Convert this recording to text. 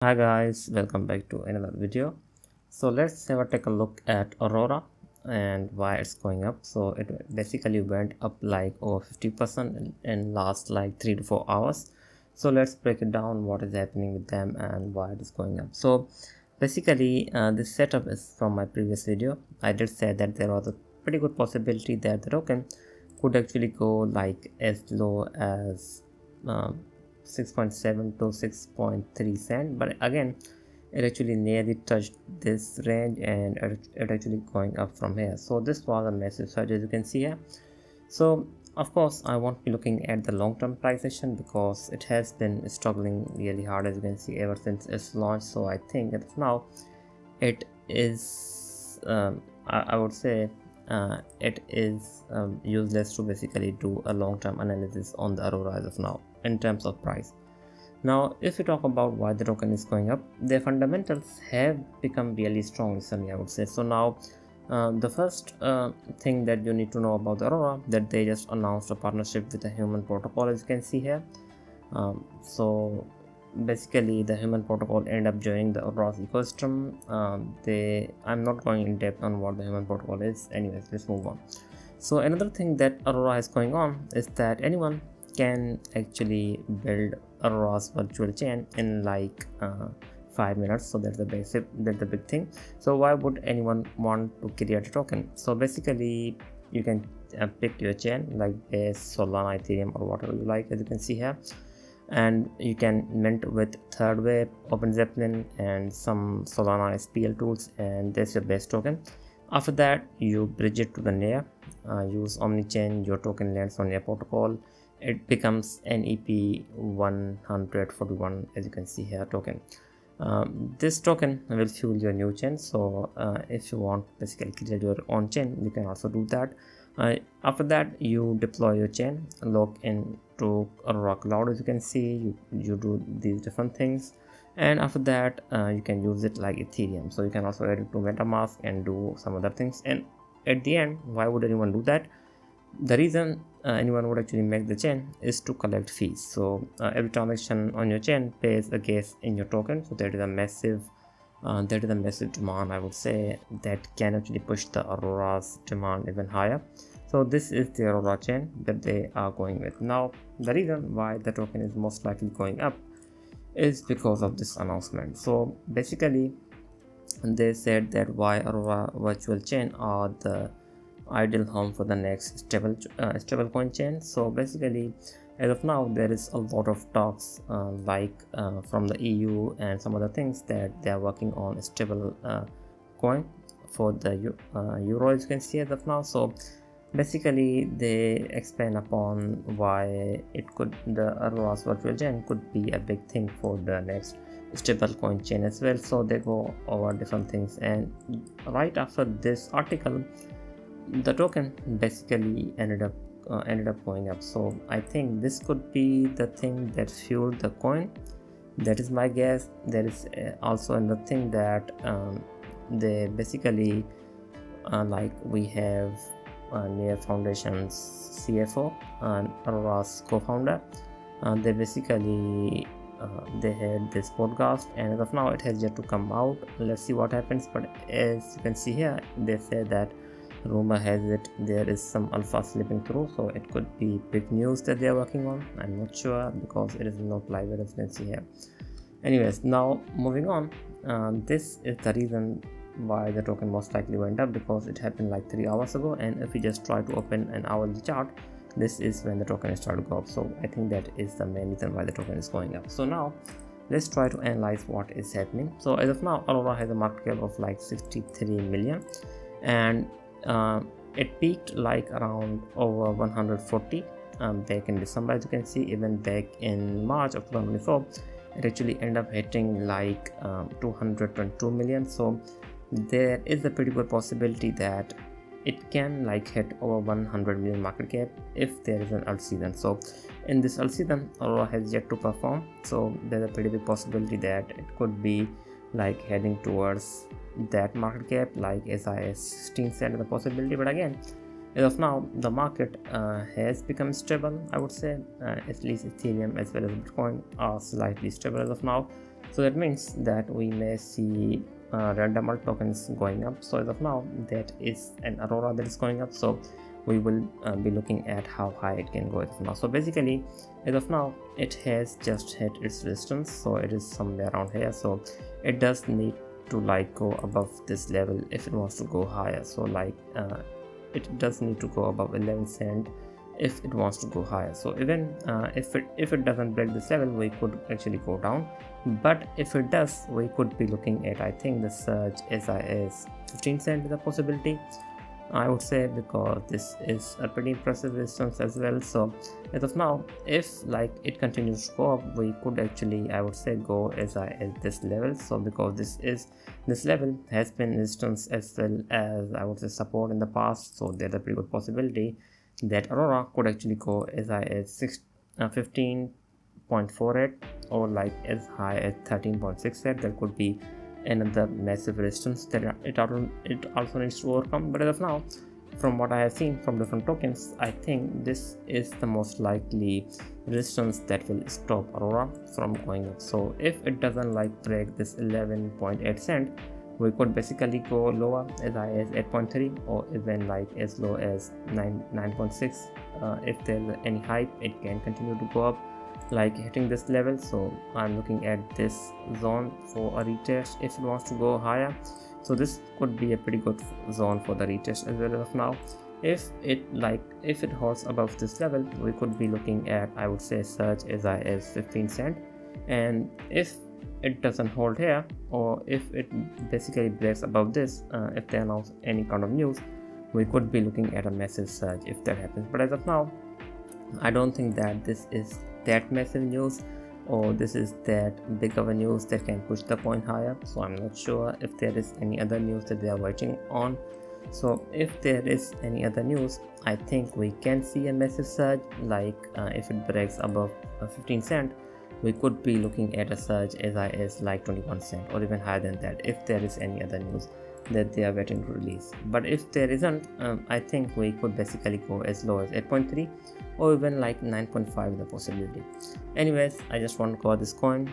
Hi guys, welcome back to another video. So let's have a take a look at Aurora and why it's going up. So it basically went up like over 50% in last like 3 to 4 hours. So let's break it down what is happening with them and why it is going up. So basically this setup is from my previous video. I did say that there was a pretty good possibility that the token could actually go like as low as 6.7 to 6.3 cent, but again it actually nearly touched this range and it actually going up from here. So this was a massive surge, as you can see here. So of course I won't be looking at the long-term price action because it has been struggling really hard, as you can see, ever since its launch. So I think as of now it is I would say it is useless to basically do a long-term analysis on the Aurora as of now in terms of price. Now if you talk about why the token is going up, their fundamentals have become really strong recently, I would say. So now the first thing that you need to know about the Aurora, that they just announced a partnership with a human protocol, as you can see here. So basically the human protocol end up joining the Aurora's ecosystem. I'm not going in depth on what the human protocol is. Anyways, let's move on. So another thing that Aurora has going on is that anyone can actually build Aurora's virtual chain in like 5 minutes. So that's the big thing. So why would anyone want to create a token? So basically you can pick your chain like Base, Solana, Ethereum, or whatever you like, as you can see here, and you can mint with Third Wave, Open Zeppelin, and some Solana SPL tools, and that's your base token. After that you bridge it to the near, use Omnichain, your token lands on your protocol. It becomes NEP 141, as you can see here, token. This token will fuel your new chain. So if you want basically create your own chain, you can also do that. After that you deploy your chain, log into Aurora Cloud, as you can see. You do these different things, and after that you can use it like Ethereum. So you can also add it to MetaMask and do some other things. And at the end, why would anyone do that? The reason anyone would actually make the chain is to collect fees. So every transaction on your chain pays a gas in your token. So that is a massive demand, I would say, that can actually push the Aurora's demand even higher. So this is the Aurora chain that they are going with. Now the reason why the token is most likely going up is because of this announcement. So basically they said that why Aurora virtual chain are the ideal home for the next stable coin chain. So basically as of now there is a lot of talks from the EU and some other things that they are working on a stable coin for the euro, as you can see as of now. So basically they expand upon why the Aurora's virtual chain could be a big thing for the next stable coin chain as well. So they go over different things, and right after this article the token basically ended up going up. So I think this could be the thing that fueled the coin. That is my guess. There is also another thing that they basically like we have Near Foundation's CFO and Aurora's co-founder. They basically they had this podcast, and as of now it has yet to come out. Let's see what happens. But as you can see here, they say that rumor has it there is some alpha slipping through, so it could be big news that they are working on. I'm not sure because it is not live, as you can see here. Anyways, now moving on, this is the reason why the token most likely went up, because it happened like 3 hours ago, and if we just try to open an hourly chart, this is when the token started to go up. So I think that is the main reason why the token is going up. So now let's try to analyze what is happening. So as of now Aurora has a market cap of like 63 million, and it peaked like around over 140 back in December, as you can see. Even back in March of 2024 it actually ended up hitting like 222 million. So there is a pretty good possibility that it can like hit over 100 million market cap if there is an alt season. So in this alt season Aurora has yet to perform, so there's a pretty big possibility that it could be like heading towards that market cap, like SIS 16 said the possibility. But again, as of now the market has become stable, I would say. At least Ethereum as well as Bitcoin are slightly stable as of now. So that means that we may see random alt tokens going up. So as of now, that is an Aurora that is going up, so we will be looking at how high it can go as of now. So basically, as of now, it has just hit its resistance, so it is somewhere around here. So it does need to like go above this level if it wants to go higher. So like it does need to go above 11 cent if it wants to go higher. So even if it doesn't break this level, we could actually go down, but if it does, we could be looking at, I think, the surge as high as 15 cent is a possibility, I would say, because this is a pretty impressive resistance as well. So as of now, if like it continues to go up, we could actually, I would say, go as high as this level. So because this level has been resistance as well as, I would say, support in the past, so there's a pretty good possibility that Aurora could actually go as high as 15.48 or like as high as 13.68. There could be another massive resistance that it also needs to overcome. But as of now, from what I have seen from different tokens, I think this is the most likely resistance that will stop Aurora from going up. So if it doesn't like break this 11.8 cent, we could basically go lower as high as 8.3 or even like as low as 9.6. If there's any hype, it can continue to go up, like hitting this level. So I'm looking at this zone for a retest if it wants to go higher. So this could be a pretty good zone for the retest as well as of now. If it holds above this level, we could be looking at, I would say, surge as high as 15 cent. And if it doesn't hold here, or if it basically breaks above this, if they announce any kind of news, we could be looking at a massive surge if that happens. But as of now, I don't think that this is that massive news, or this is that big of a news that can push the coin higher. So I'm not sure if there is any other news that they are waiting on. So if there is any other news, I think we can see a massive surge. Like if it breaks above 15 cent, we could be looking at a surge as high as like 21 cent or even higher than that if there is any other news that they are waiting to release. But if there isn't, I think we could basically go as low as 8.3 or even like 9.5 the possibility. Anyways, I just want to cover this coin.